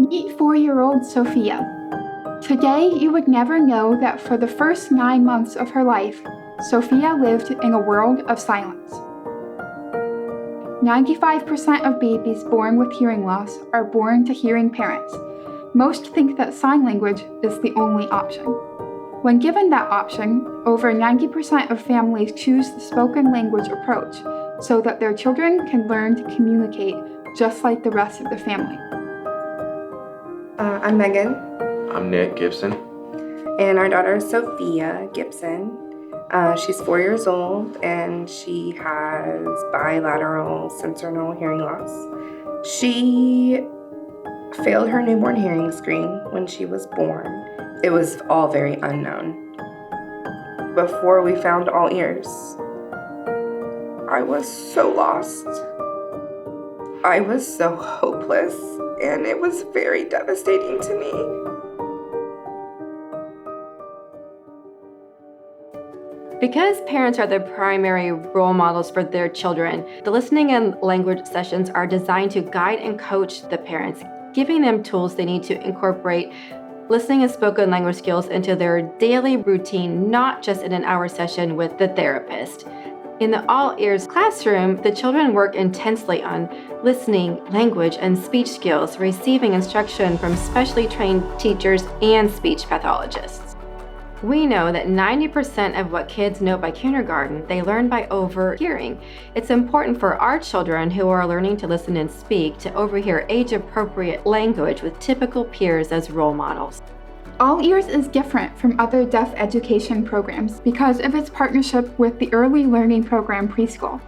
Meet 4-year-old Sophia. Today, you would never know that for the first 9 months of her life, Sophia lived in a world of silence. 95% of babies born with hearing loss are born to hearing parents. Most think that sign language is the only option. When given that option, over 90% of families choose the spoken language approach so that their children can learn to communicate just like the rest of the family. I'm Megan. I'm Nick Gibson. And our daughter is Sophia Gibson. She's 4 years old and she has bilateral sensorineural hearing loss. She failed her newborn hearing screen when she was born. It was all very unknown. Before we found all ears, I was so lost. I was so hopeless, and it was very devastating to me. Because parents are the primary role models for their children, the listening and language sessions are designed to guide and coach the parents, giving them tools they need to incorporate listening and spoken language skills into their daily routine, not just in an hour session with the therapist. In the All Ears classroom, the children work intensely on listening, language, and speech skills, receiving instruction from specially trained teachers and speech pathologists. We know that 90% of what kids know by kindergarten, they learn by overhearing. It's important for our children who are learning to listen and speak to overhear age-appropriate language with typical peers as role models. All Ears is different from other deaf education programs because of its partnership with the Early Learning Program preschool.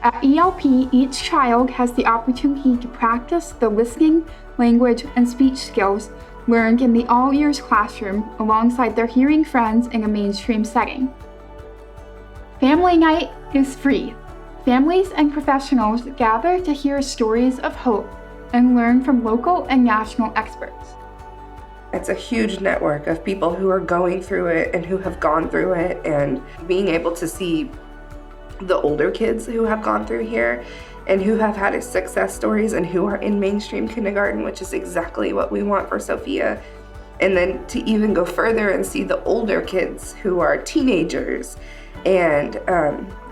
At ELP, each child has the opportunity to practice the listening, language, and speech skills learned in the All Ears classroom alongside their hearing friends in a mainstream setting. Family night is free. Families and professionals gather to hear stories of hope and learn from local and national experts. It's a huge network of people who are going through it and who have gone through it, and being able to see the older kids who have gone through here and who have had success stories and who are in mainstream kindergarten, which is exactly what we want for Sophia. And then to even go further and see the older kids who are teenagers and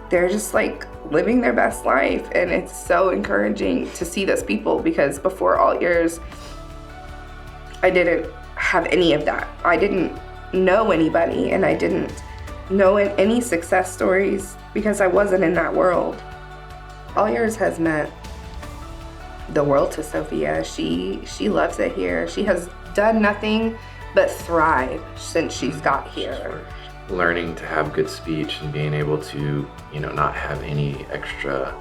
they're just like living their best life. And it's so encouraging to see those people, because before All Ears, I didn't have any of that. I didn't know anybody, and I didn't know any success stories because I wasn't in that world. All Ears has meant the world to Sophia. She loves it here. She has done nothing but thrive since she's got here. Learning to have good speech and being able to, not have any extra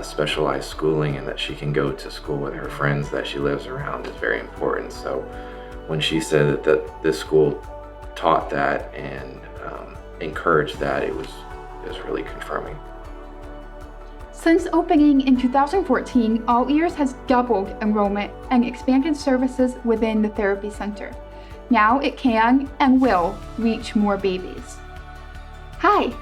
specialized schooling, and that she can go to school with her friends that she lives around is very important. So when she said that this school taught that and encouraged that, it was really confirming. Since opening in 2014, All Ears has doubled enrollment and expanded services within the therapy center. Now it can and will reach more babies. Hi,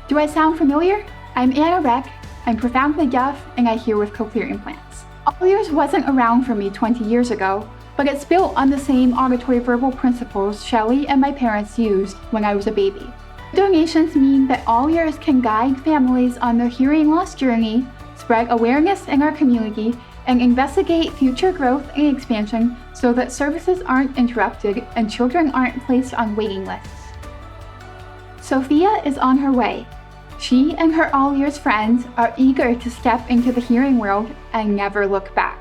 do I sound familiar? I'm Anna Reck. I'm profoundly deaf and I hear with cochlear implants. All Ears wasn't around for me 20 years ago, but it's built on the same auditory verbal principles Shelley and my parents used when I was a baby. Donations mean that All Ears can guide families on their hearing loss journey, spread awareness in our community, and investigate future growth and expansion so that services aren't interrupted and children aren't placed on waiting lists. Sophia is on her way. She and her All Ears friends are eager to step into the hearing world and never look back.